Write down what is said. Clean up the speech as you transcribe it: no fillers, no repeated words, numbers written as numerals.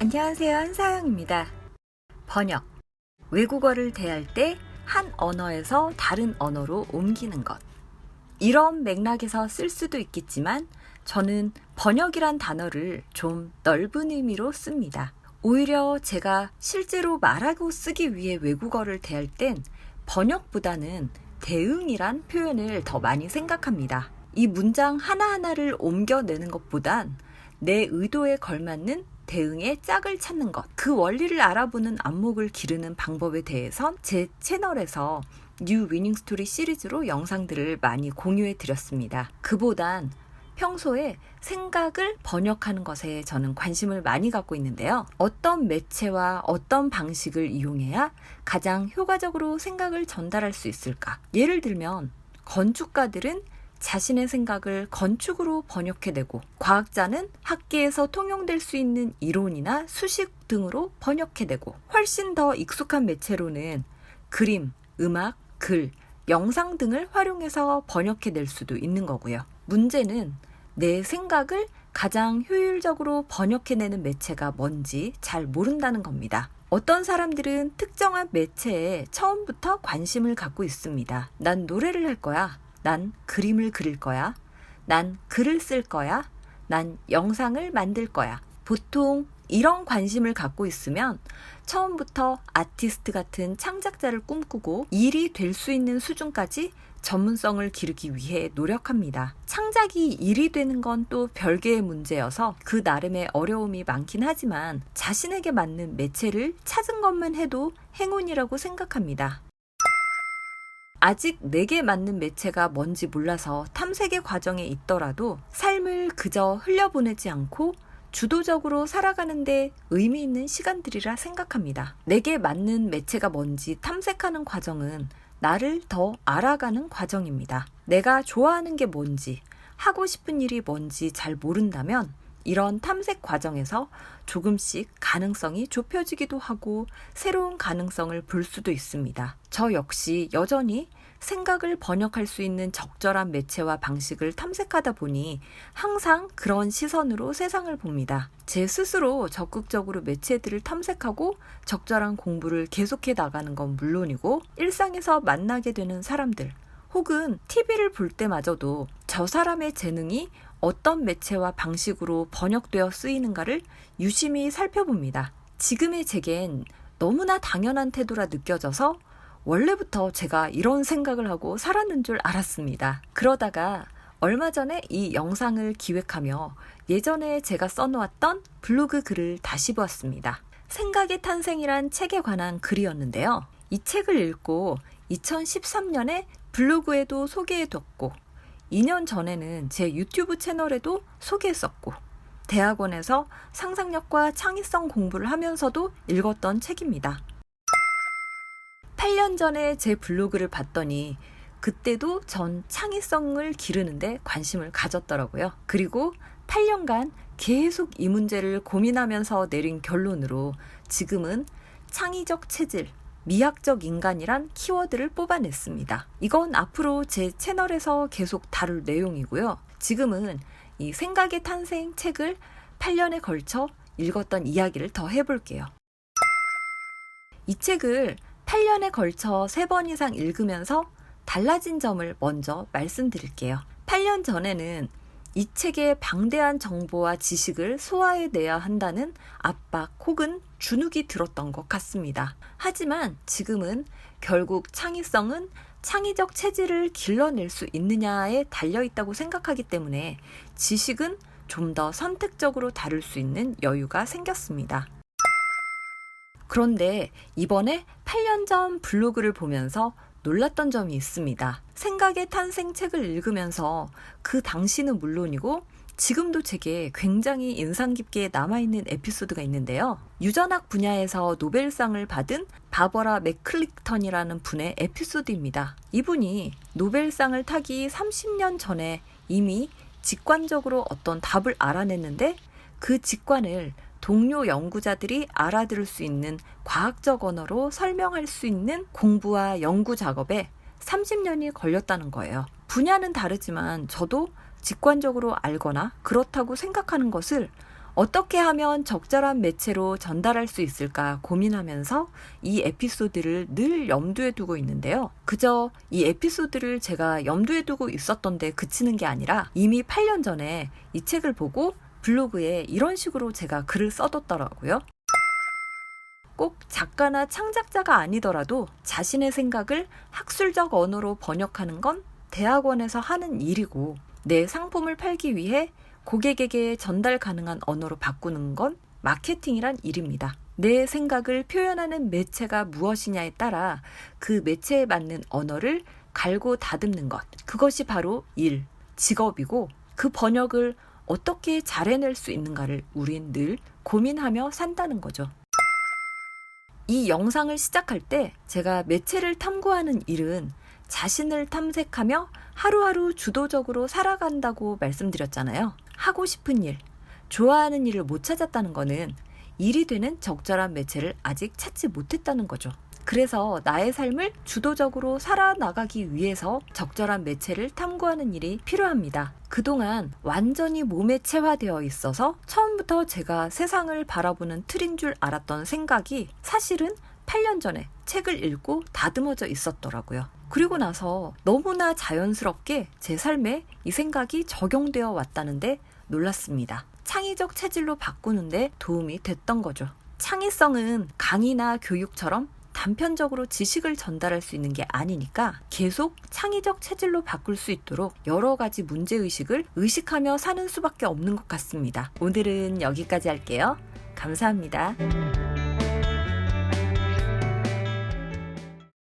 안녕하세요, 한사영입니다. 번역, 외국어를 대할 때 한 언어에서 다른 언어로 옮기는 것. 이런 맥락에서 쓸 수도 있겠지만 저는 번역이란 단어를 좀 넓은 의미로 씁니다. 오히려 제가 실제로 말하고 쓰기 위해 외국어를 대할 땐 번역보다는 대응이란 표현을 더 많이 생각합니다. 이 문장 하나하나를 옮겨내는 것보단 내 의도에 걸맞는 대응의 짝을 찾는 것, 그 원리를 알아보는 안목을 기르는 방법에 대해선 제 채널에서 뉴 위닝 스토리 시리즈로 영상들을 많이 공유해 드렸습니다. 그보단 평소에 생각을 번역하는 것에 저는 관심을 많이 갖고 있는데요. 어떤 매체와 어떤 방식을 이용해야 가장 효과적으로 생각을 전달할 수 있을까? 예를 들면 건축가들은 자신의 생각을 건축으로 번역해내고, 과학자는 학계에서 통용될 수 있는 이론이나 수식 등으로 번역해내고, 훨씬 더 익숙한 매체로는 그림, 음악, 글, 영상 등을 활용해서 번역해낼 수도 있는 거고요. 문제는 내 생각을 가장 효율적으로 번역해내는 매체가 뭔지 잘 모른다는 겁니다. 어떤 사람들은 특정한 매체에 처음부터 관심을 갖고 있습니다. 난 노래를 할 거야. 난 그림을 그릴 거야. 난 글을 쓸 거야. 난 영상을 만들 거야. 보통 이런 관심을 갖고 있으면 처음부터 아티스트 같은 창작자를 꿈꾸고 일이 될 수 있는 수준까지 전문성을 기르기 위해 노력합니다. 창작이 일이 되는 건 또 별개의 문제여서 그 나름의 어려움이 많긴 하지만 자신에게 맞는 매체를 찾은 것만 해도 행운이라고 생각합니다. 아직 내게 맞는 매체가 뭔지 몰라서 탐색의 과정에 있더라도 삶을 그저 흘려보내지 않고 주도적으로 살아가는데 의미 있는 시간들이라 생각합니다. 내게 맞는 매체가 뭔지 탐색하는 과정은 나를 더 알아가는 과정입니다. 내가 좋아하는 게 뭔지, 하고 싶은 일이 뭔지 잘 모른다면 이런 탐색 과정에서 조금씩 가능성이 좁혀지기도 하고 새로운 가능성을 볼 수도 있습니다. 저 역시 여전히 생각을 번역할 수 있는 적절한 매체와 방식을 탐색하다 보니 항상 그런 시선으로 세상을 봅니다. 제 스스로 적극적으로 매체들을 탐색하고 적절한 공부를 계속해 나가는 건 물론이고, 일상에서 만나게 되는 사람들 혹은 TV를 볼 때마저도 저 사람의 재능이 어떤 매체와 방식으로 번역되어 쓰이는가를 유심히 살펴봅니다. 지금의 제겐 너무나 당연한 태도라 느껴져서 원래부터 제가 이런 생각을 하고 살았는 줄 알았습니다. 그러다가 얼마 전에 이 영상을 기획하며 예전에 제가 써놓았던 블로그 글을 다시 보았습니다. 생각의 탄생이란 책에 관한 글이었는데요. 이 책을 읽고 2013년에 블로그에도 소개해뒀고 2년 전에는 제 유튜브 채널에도 소개했었고, 대학원에서 상상력과 창의성 공부를 하면서도 읽었던 책입니다. 8년 전에 제 블로그를 봤더니 그때도 전 창의성을 기르는데 관심을 가졌더라고요. 그리고 8년간 계속 이 문제를 고민하면서 내린 결론으로 지금은 창의적 체질, 미학적 인간이란 키워드를 뽑아냈습니다. 이건 앞으로 제 채널에서 계속 다룰 내용이고요. 지금은 이 생각의 탄생 책을 8년에 걸쳐 읽었던 이야기를 더 해볼게요. 이 책을 8년에 걸쳐 3번 이상 읽으면서 달라진 점을 먼저 말씀드릴게요. 8년 전에는 이 책의 방대한 정보와 지식을 소화해내야 한다는 압박 혹은 주눅이 들었던 것 같습니다. 하지만 지금은 결국 창의성은 창의적 체질을 길러낼 수 있느냐에 달려있다고 생각하기 때문에 지식은 좀 더 선택적으로 다룰 수 있는 여유가 생겼습니다. 그런데 이번에 8년 전 블로그를 보면서 놀랐던 점이 있습니다. 생각의 탄생 책을 읽으면서 그 당시는 물론이고 지금도 제게 굉장히 인상 깊게 남아있는 에피소드가 있는데요. 유전학 분야에서 노벨상을 받은 바버라 맥클리턴이라는 분의 에피소드입니다. 이분이 노벨상을 타기 30년 전에 이미 직관적으로 어떤 답을 알아냈는데 그 직관을 동료 연구자들이 알아들을 수 있는 과학적 언어로 설명할 수 있는 공부와 연구 작업에 30년이 걸렸다는 거예요. 분야는 다르지만 저도 직관적으로 알거나 그렇다고 생각하는 것을 어떻게 하면 적절한 매체로 전달할 수 있을까 고민하면서 이 에피소드를 늘 염두에 두고 있는데요. 그저 이 에피소드를 제가 염두에 두고 있었던데 그치는 게 아니라 이미 8년 전에 이 책을 보고 블로그에 이런 식으로 제가 글을 써뒀더라고요. 꼭 작가나 창작자가 아니더라도 자신의 생각을 학술적 언어로 번역하는 건 대학원에서 하는 일이고, 내 상품을 팔기 위해 고객에게 전달 가능한 언어로 바꾸는 건 마케팅이란 일입니다. 내 생각을 표현하는 매체가 무엇이냐에 따라 그 매체에 맞는 언어를 갈고 다듬는 것, 그것이 바로 일, 직업이고, 그 번역을 어떻게 잘 해낼 수 있는가를 우린 늘 고민하며 산다는 거죠. 이 영상을 시작할 때 제가 매체를 탐구하는 일은 자신을 탐색하며 하루하루 주도적으로 살아간다고 말씀드렸잖아요. 하고 싶은 일, 좋아하는 일을 못 찾았다는 거는 일이 되는 적절한 매체를 아직 찾지 못했다는 거죠. 그래서 나의 삶을 주도적으로 살아나가기 위해서 적절한 매체를 탐구하는 일이 필요합니다. 그동안 완전히 몸에 체화되어 있어서 처음부터 제가 세상을 바라보는 틀인 줄 알았던 생각이 사실은 8년 전에 책을 읽고 다듬어져 있었더라고요. 그리고 나서 너무나 자연스럽게 제 삶에 이 생각이 적용되어 왔다는데 놀랐습니다. 창의적 체질로 바꾸는데 도움이 됐던 거죠. 창의성은 강의나 교육처럼 단편적으로 지식을 전달할 수 있는 게 아니니까 계속 창의적 체질로 바꿀 수 있도록 여러 가지 문제의식을 의식하며 사는 수밖에 없는 것 같습니다. 오늘은 여기까지 할게요. 감사합니다.